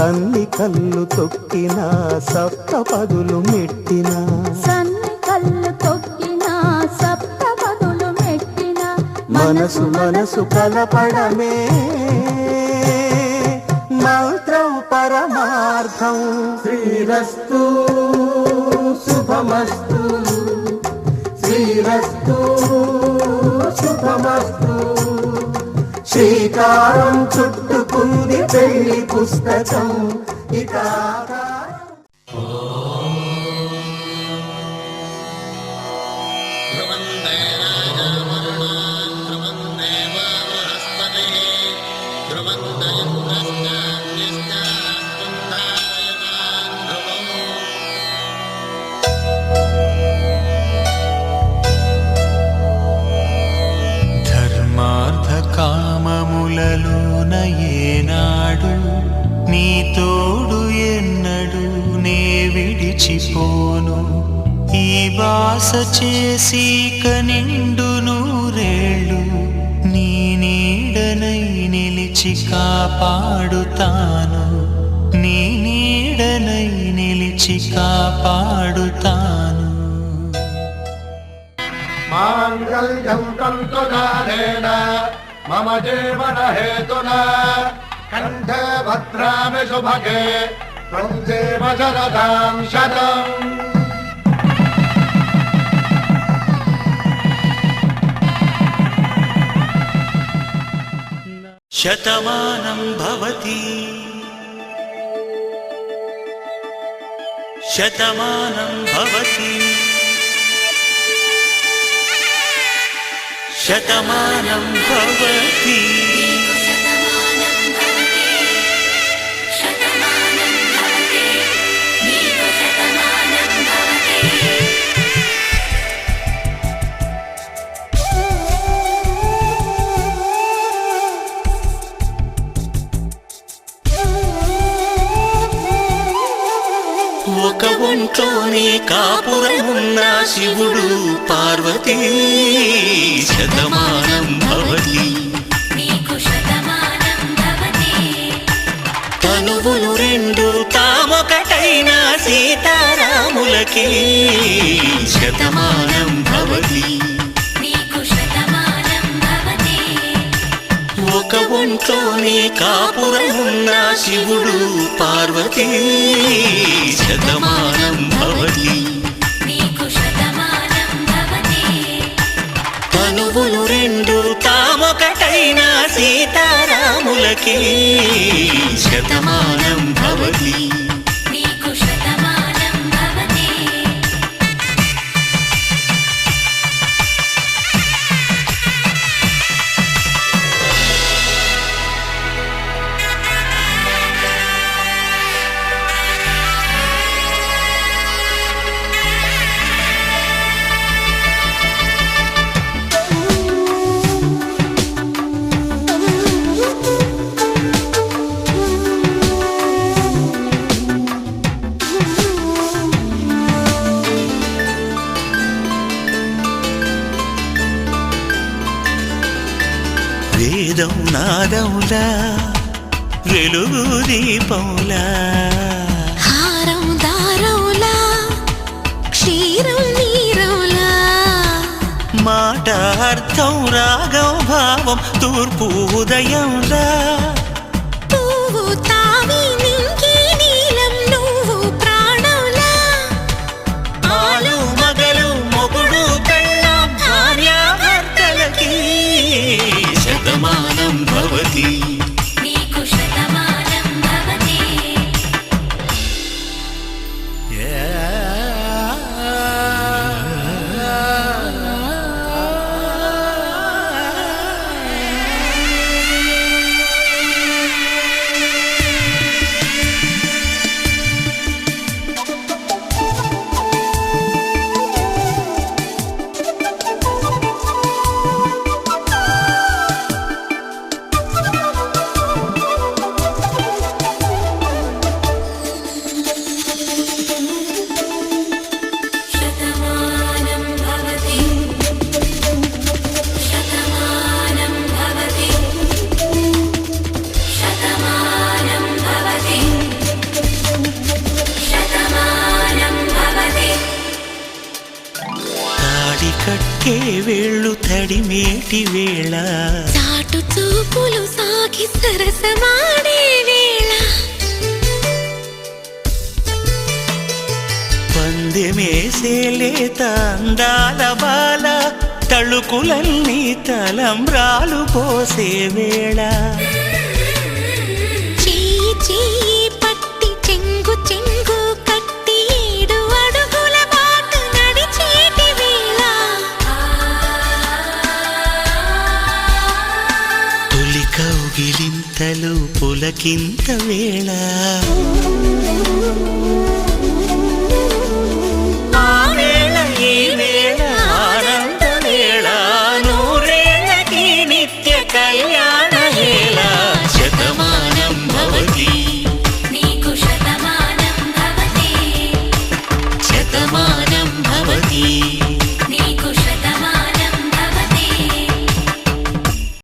సన్ని కళ్ళు తొక్కిన సప్తపదులు మెట్టిన సన్ని కళ్ళు తొక్కిన సప్తపదులు మెట్టిన మనసు మనసు కలపడమే మంత్రం పరమార్థం. శ్రీరస్తు శుభమస్తు శ్రీరస్తు శుభమస్తు. శ్రీకారం చుట్టుకుంది పెళ్లి పుస్తకం ఇక కామములలోన ఏనాడు నీ తోడు ఎన్నడు నే విడిచిపోను. ఈ బాస చేసి కనిండు నూరేళ్ళు నీ నీడనై నిలిచి కాపాడుతాను. నీ నీడనై నిలిచి కాపాడుతాను. మాంగళ్యం తంతునానేన మమ జీవన హేతునా కంఠే భద్రామి శుభగే త్వం జీవ శరదాం శతం. శతమానం భవతి శతమానం భవతి శతమానం భవతి. ఒక ఒంట్లోనే కాపురమున్న శివుడు పార్వతీ శతమానం భవతి. తనువులు రెండు తామొకటైన సీతారాములకి శతమానం భవతి. ఒక ఒంట్లోనే కాపురమున్న శివుడు పార్వతీ శతమానం భవతి. తనువులు రెండు తామొకటైన సీతారాములకి శతమానం భవతి. వేదం నాదములా వెలుగు దీపములా హారం దారములా క్షీరం నీరములా మాట అర్థం రాగం భావం తూర్పు ఉదయంలా పువ్వు తావి నింగి నీలం నువ్వు ప్రాణంలా ఆలు మగలు మొగుడు పెళ్ళాం భార్యాభర్తలకి శతమానం భవతి. కట్టే వేళ్ళు తడిమేటి వేళ చాటు చూపులు సాగి సరసమాడే వేళ పందెమేసేలేత అందాల బాల తళుకులన్నీ తలంబ్రాలు పోసే వేళ చెయ్యి చెయ్యి పట్టి చెంగు చెంగు కట్టి 7 అడుగుల బాటు నడిచేటి వేళ తొలి కౌగిలింతలు పులకింత వేళ